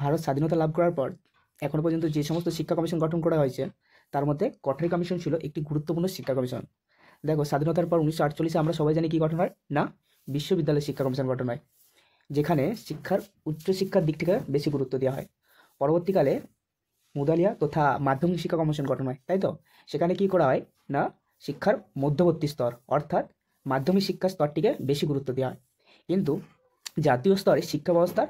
ভারত স্বাধীনতা লাভ করার পর এখনো পর্যন্ত যে সমস্ত শিক্ষা কমিশন গঠন করা হয়েছে তার মধ্যে কঠারি কমিশন ছিল একটি গুরুত্বপূর্ণ শিক্ষা কমিশন। দেখো, স্বাধীনতার পর 1948 আমরা সবাই জানি কি গঠন হয় না, বিশ্ববিদ্যালয় শিক্ষা কমিশন গঠন হয়, যেখানে শিক্ষার উচ্চশিক্ষার দিক থেকে বেশি গুরুত্ব দেওয়া হয়। পরবর্তীকালে মুদালিয়া তথা মাধ্যমিক শিক্ষা কমিশন গঠন হয়, তাই তো? সেখানে কি করা হয় না, শিক্ষার মধ্যবর্তী স্তর অর্থাৎ মাধ্যমিক শিক্ষার স্তরটিকে বেশি গুরুত্ব দেওয়া হয়। কিন্তু জাতীয় স্তরে শিক্ষা ব্যবস্থার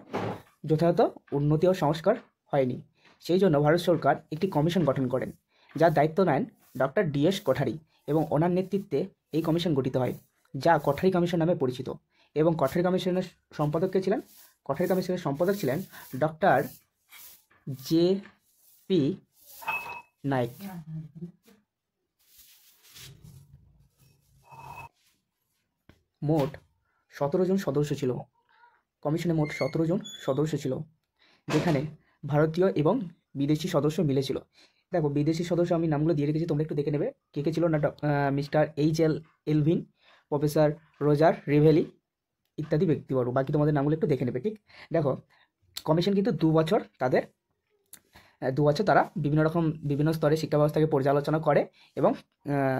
যথাযথ উন্নতি ও সংস্কার হয়নি। সেই জন্য ভারত সরকার একটি কমিশন গঠন করেন, যার দায়িত্ব নেন ডক্টর ডি.এস. কোঠারি, এবং ওনার নেতৃত্বে এই কমিশন গঠিত হয়, যা কোঠারি কমিশন নামে পরিচিত। এবং কোঠারি কমিশনের সম্পাদক কে ছিলেন? কোঠারি কমিশনের সম্পাদক ছিলেন ডক্টর জে.পি. নায়েক। মোট 17 জন সদস্য ছিল। কমিশনে মোট 17 জন সদস্য ছিল, যেখানে ভারতীয় এবং বিদেশি সদস্য মিলেছিল। দেখো, বিদেশি সদস্য আমি নামগুলো দিয়ে রেখেছি, তোমরা একটু দেখে নেবে কে কে ছিল না। Mister H.L.. এলভিন, প্রফেসর রোজার রিভেলি ইত্যাদি ব্যক্তিবর্গ। বাকি তোমাদের নামগুলো একটু দেখে নেবে, ঠিক? দেখো, কমিশন কিন্তু 2 বছর তারা বিভিন্ন স্তরে শিক্ষা ব্যবস্থাকে পর্যালোচনা করে, এবং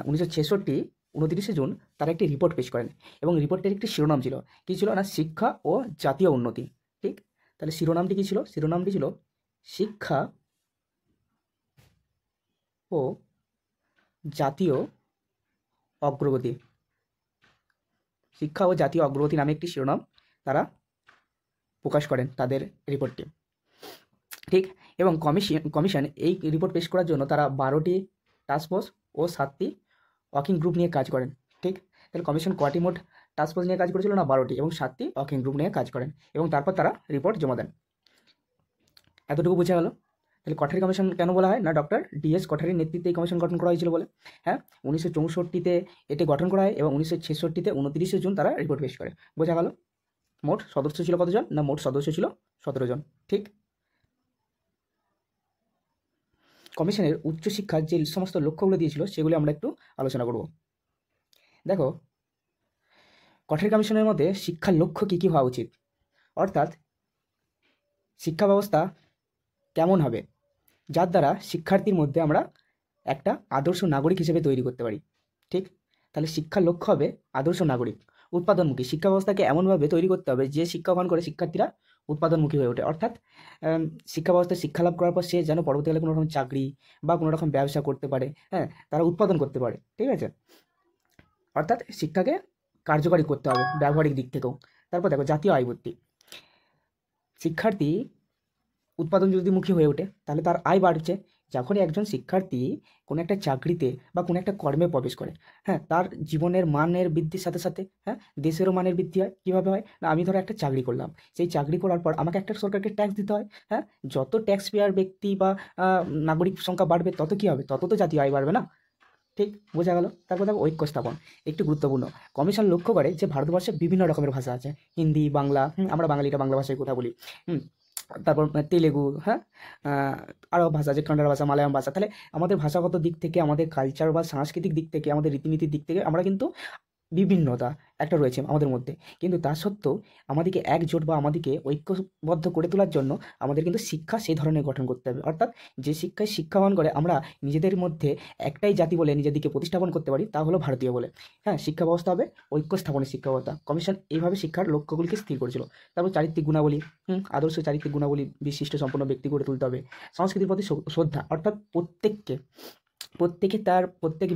1966 জুন তারা একটি রিপোর্ট পেশ করেন, এবং রিপোর্টের একটি শিরোনাম ছিল, কী ছিল না, শিক্ষা ও জাতীয় উন্নতি। ঠিক, তাহলে শিরোনামটি কী ছিল? শিরোনামটি ছিল শিক্ষা ও জাতীয় অগ্রগতি। শিক্ষা ও জাতীয় অগ্রগতি নামে একটি শিরোনাম তারা প্রকাশ করেন তাদের রিপোর্টটি। ঠিক, এবং কমিশন এই রিপোর্ট পেশ করার জন্য তারা 12টি টাস্কফোর্স ও 7টি ওয়ার্কিং গ্রুপ নিয়ে কাজ করেন। ঠিক, তাহলে কমিশন কয়টি মোট টাস্কফোর্স নিয়ে কাজ করেছিল না, 12টি, এবং 7টি ওয়ার্কিং গ্রুপ নিয়ে কাজ করেন, এবং তারপর তারা রিপোর্ট জমা দেন। এতটুকু বোঝা গেল। তাহলে কোঠারি কমিশন কেন বলা হয় না, ডক্টর ডি.এস. কোঠারির নেতৃত্বে এই কমিশন গঠন করা হয়েছিল বলে। হ্যাঁ, 1964-তে এটি গঠন করা হয়, এবং 1966-তে 29 জুন তারা রিপোর্ট পেশ করে। বোঝা গেল। মোট সদস্য ছিল কতজন না, মোট সদস্য ছিল 17 জন। ঠিক, কমিশনের উচ্চশিক্ষার যে সমস্ত লক্ষ্যগুলো দিয়েছিল সেগুলি আমরা একটু আলোচনা করব। দেখো, কোঠারি কমিশনের মধ্যে শিক্ষার লক্ষ্য কী কী হওয়া উচিত, অর্থাৎ শিক্ষা ব্যবস্থা কেমন হবে যার দ্বারা শিক্ষার্থীর মধ্যে আমরা একটা আদর্শ নাগরিক হিসেবে তৈরি করতে পারি। ঠিক, তাহলে শিক্ষার লক্ষ্য হবে আদর্শ নাগরিক, উৎপাদনমুখী। শিক্ষা ব্যবস্থাকে এমনভাবে তৈরি করতে হবে যে শিক্ষা গ্রহণ করে শিক্ষার্থীরা উৎপাদনমুখী হয়ে ওঠে, অর্থাৎ শিক্ষা ব্যবস্থায় শিক্ষা লাভ করার পর সে যেন পরবর্তীকালে কোনো রকম চাকরি বা কোনো রকম ব্যবসা করতে পারে, হ্যাঁ, তারা উৎপাদন করতে পারে। ঠিক আছে, অর্থাৎ শিক্ষাকে কার্যকরী করতে হবে ব্যবহারিক দিক থেকেও। তারপর দেখো, জাতীয় আয় বৃদ্ধি। শিক্ষার্থী উৎপাদন যদি মুখী হয়ে ওঠে তাহলে তার আয় বাড়ছে। যখনই একজন শিক্ষার্থী কোনো একটা চাকরিতে বা কোনো একটা কর্মে প্রবেশ করে, হ্যাঁ, তার জীবনের মানের বৃদ্ধির সাথে সাথে, হ্যাঁ, দেশেরও মানের বৃদ্ধি হয়। কীভাবে হয় না, আমি ধরো একটা চাকরি করলাম, সেই চাকরি করার পর আমাকে একটা সরকারকে ট্যাক্স দিতে হয়। হ্যাঁ, যত ট্যাক্স পেয়ার ব্যক্তি বা নাগরিক সংখ্যা বাড়বে তত কী হবে, তত তো জাতীয় আয় বাড়বে না। ঠিক, বোঝা গেল। তারপর দেখো, ঐক্য স্থাপন একটি গুরুত্বপূর্ণ। কমিশন লক্ষ্য করে যে ভারতবর্ষে বিভিন্ন রকমের ভাষা আছে, হিন্দি, বাংলা, আমরা বাঙালিরা বাংলা ভাষায় কথা বলি, তারপর তেলেগু, হ্যাঁ, আরও ভাষা আছে, কান্নাড়া ভাষা, মালায়ালাম ভাষা। তাহলে আমাদের ভাষাগত দিক থেকে, আমাদের কালচার বা সাংস্কৃতিক দিক থেকে, আমাদের রীতিনীতির দিক থেকে আমরা কিন্তু বিভিন্নতা একটা রয়েছে আমাদের মধ্যে, কিন্তু তা সত্ত্বেও আমাদেরকে একজোট বা আমাদেরকে ঐক্যবদ্ধ করে তোলার জন্য আমাদের কিন্তু শিক্ষা সেই ধরনের গঠন করতে হবে। অর্থাৎ যে শিক্ষায় শিক্ষাবান করে আমরা নিজেদের মধ্যে একটাই জাতি বলে নিজেদেরকে প্রতিস্থাপন করতে পারি, তা হলো ভারতীয় বলে। হ্যাঁ, শিক্ষা ব্যবস্থা হবে ঐক্য স্থাপনের শিক্ষা ব্যবস্থা। কমিশন এইভাবে শিক্ষার লক্ষ্যগুলিকে স্থির করেছিল। তারপর চারিত্রিক গুণাবলী, আদর্শ চারিত্রিক গুণাবলী বিশিষ্ট সম্পন্ন ব্যক্তি গড়ে তুলতে হবে। সংস্কৃতির প্রতি শ্রদ্ধা, অর্থাৎ প্রত্যেক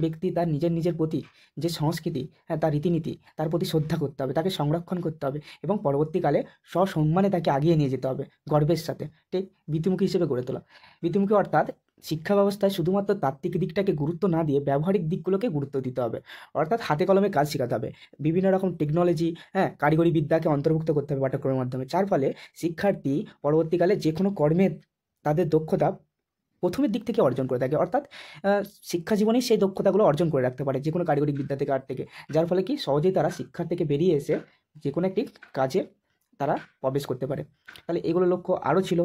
ব্যক্তি তার নিজের প্রতি যে সংস্কৃতি, হ্যাঁ, তার রীতিনীতি, তার প্রতি শ্রদ্ধা করতে হবে, তাকে সংরক্ষণ করতে হবে, এবং পরবর্তীকালে সসম্মানে তাকে আগিয়ে নিয়ে যেতে হবে গর্বের সাথে। ঠিক, বৃত্তিমুখী হিসেবে গড়ে তোলা। বৃত্তিমুখী অর্থাৎ শিক্ষা ব্যবস্থায় শুধুমাত্র তাত্ত্বিক দিকটাকে গুরুত্ব না দিয়ে ব্যবহারিক দিকগুলোকে গুরুত্ব দিতে হবে। অর্থাৎ হাতে কলমে কাজ শেখাতে হবে, বিভিন্ন রকম টেকনোলজি, হ্যাঁ, কারিগরি বিদ্যাকে অন্তর্ভুক্ত করতে হবে পাঠ্যক্রমের মাধ্যমে, যার ফলে শিক্ষার্থী পরবর্তীকালে যে কোনো কর্মে তাদের দক্ষতা প্রথমের দিক থেকে অর্জন করে থাকে। অর্থাৎ শিক্ষা জীবনেই সেই দক্ষতাগুলো অর্জন করে রাখতে পারে, যে কোনো কারিগরি বিদ্যা থেকে, আর্ট থেকে, যার ফলে কি সহজেই তারা শিক্ষার থেকে বেরিয়ে এসে যে কোনো একটি কাজে তারা প্রবেশ করতে পারে। তাহলে এগুলো লক্ষ্য আরও ছিল,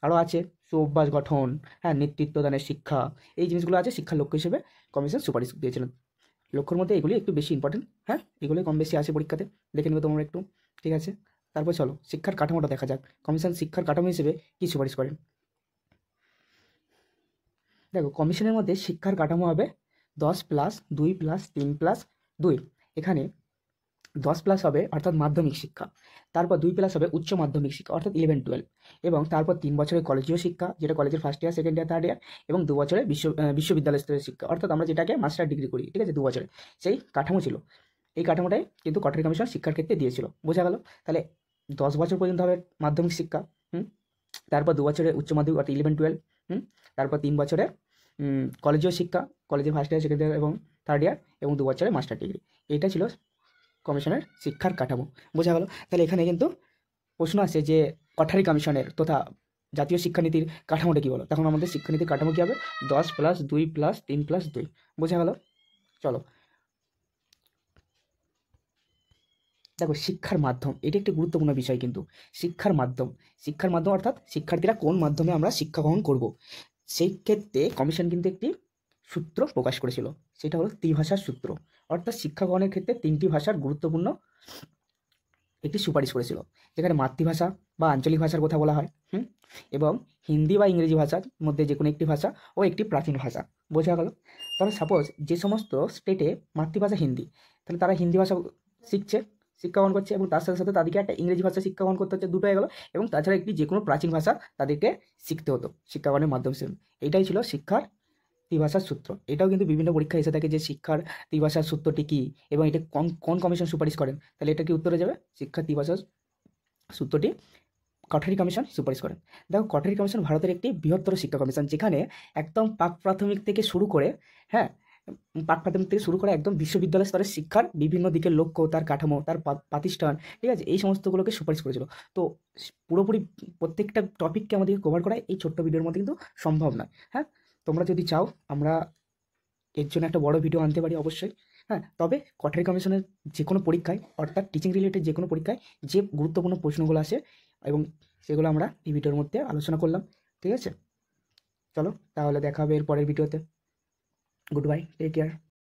আরও আছে অভ্যাস গঠন, হ্যাঁ, নেতৃত্ব দানের শিক্ষা, এই জিনিসগুলো আছে শিক্ষার লক্ষ্য হিসেবে কমিশন সুপারিশ দিয়েছিলেন। লক্ষ্যর মধ্যে এগুলি একটু বেশি ইম্পর্টেন্ট, হ্যাঁ, এগুলোই কম বেশি আছে পরীক্ষাতে, দেখে নেবে তোমরা একটু। ঠিক আছে, তারপর চলো শিক্ষার কাঠামোটা দেখা যাক। কমিশন শিক্ষার কাঠামো হিসেবে কী সুপারিশ করেন। দেখো, কমিশনের মধ্যে শিক্ষার কাঠামো হবে 10+2+3+2। এখানে 10+ হবে অর্থাৎ মাধ্যমিক শিক্ষা, তারপর 2+ হবে উচ্চ মাধ্যমিক শিক্ষা অর্থাৎ 11-12, এবং তারপর 3 বছরের কলেজীয় শিক্ষা যেটা কলেজের first year, second year, third year, এবং 2 বছরের বিশ্ববিদ্যালয় স্তরের শিক্ষা অর্থাৎ আমরা যেটাকে মাস্টার ডিগ্রি করি, ঠিক আছে, 2 বছরে। সেই কাঠামো ছিল। এই কাঠামোটাই কিন্তু কঠারি কমিশন শিক্ষার ক্ষেত্রে দিয়েছিল। বোঝা গেল? তাহলে 10 বছর পর্যন্ত হবে মাধ্যমিক শিক্ষা, তারপর 2 বছরের উচ্চ মাধ্যমিক অর্থাৎ 11-12, তারপর 3 বছরের কলেজীয় শিক্ষা, কলেজের ফার্স্ট ইয়ার, সেকেন্ড ইয়ার এবং থার্ড ইয়ার, এবং 2 বছরের মাস্টার ডিগ্রি। এটা ছিল কমিশনের শিক্ষার কাঠামো। বোঝা গেল? তাহলে এখানে কিন্তু প্রশ্ন আছে যে কঠারি কমিশনের তথা জাতীয় শিক্ষানীতির কাঠামোটা কী বলো? তখন আমাদের শিক্ষানীতির কাঠামো কী হবে? 10+2+3+2। বোঝা গেল? চলো দেখো, শিক্ষার মাধ্যম এটি একটি গুরুত্বপূর্ণ বিষয় কিন্তু। শিক্ষার মাধ্যম অর্থাৎ শিক্ষার্থীরা কোন মাধ্যমে আমরা শিক্ষা গ্রহণ করব, সেই ক্ষেত্রে কমিশন কিন্তু একটি সূত্র প্রকাশ করেছিল, সেটা হলো ত্রিভাষার সূত্র। অর্থাৎ শিক্ষা গ্রহণের ক্ষেত্রে 3টি ভাষার গুরুত্বপূর্ণ একটি সুপারিশ করেছিল, যেখানে মাতৃভাষা বা আঞ্চলিক ভাষার কথা বলা হয়, এবং হিন্দি বা ইংরেজি ভাষার মধ্যে যে কোনো একটি ভাষা ও একটি প্রাচীন ভাষা। বোঝা গেল? তবে সাপোজ যে সমস্ত স্টেটে মাতৃভাষা হিন্দি, তাহলে তারা হিন্দি ভাষা শিখছে, শিক্ষা গ্রহণ করছে, এবং তার সাথে সাথে তাদেরকে একটা ইংরেজি ভাষা শিক্ষা গ্রহণ করতে হচ্ছে, দুটো হয়ে গেল, এবং তাছাড়া একটি যে কোনো প্রাচীন ভাষা তাদেরকে শিখতে হতো শিক্ষা গ্রহণের মাধ্যম হিসেবে। এইটাই ছিল শিক্ষার ত্রিভাষার সূত্র। এটাও কিন্তু বিভিন্ন পরীক্ষায় এসে থাকে যে শিক্ষার ত্রিভাষার সূত্রটি কী এবং এটা কোন কমিশন সুপারিশ করেন। তাহলে এটা কি উত্তরে যাবে? শিক্ষার ত্রিভাষার সূত্রটি কঠারি কমিশন সুপারিশ করেন। দেখো, কঠারি কমিশন ভারতের একটি বৃহত্তর শিক্ষা কমিশন, যেখানে একদম প্রাক প্রাথমিক থেকে শুরু করে একদম বিশ্ববিদ্যালয় স্তরের শিক্ষার বিভিন্ন দিকের লক্ষ্য, তার কাঠামো, তার প্রতিষ্ঠান, ঠিক আছে, এই সমস্তগুলোকে সুপারিশ করেছিল। তো পুরোপুরি প্রত্যেকটা টপিককে আমাদেরকে কভার করা এই ছোট্ট ভিডিওর মধ্যে কিন্তু সম্ভব নয়। তোমরা যদি চাও আমরা এর জন্য একটা বড় ভিডিও আনতে পারি অবশ্যই। তবে কঠারি কমিশনের যে কোনো পরীক্ষায়, অর্থাৎ টিচিং রিলেটেড যে কোনো পরীক্ষায় যে গুরুত্বপূর্ণ প্রশ্নগুলো আসে এবং সেগুলো আমরা এই ভিডিওর মধ্যে আলোচনা করলাম, ঠিক আছে। চলো তাহলে দেখা হবে এর পরের ভিডিওতে। Goodbye, take care.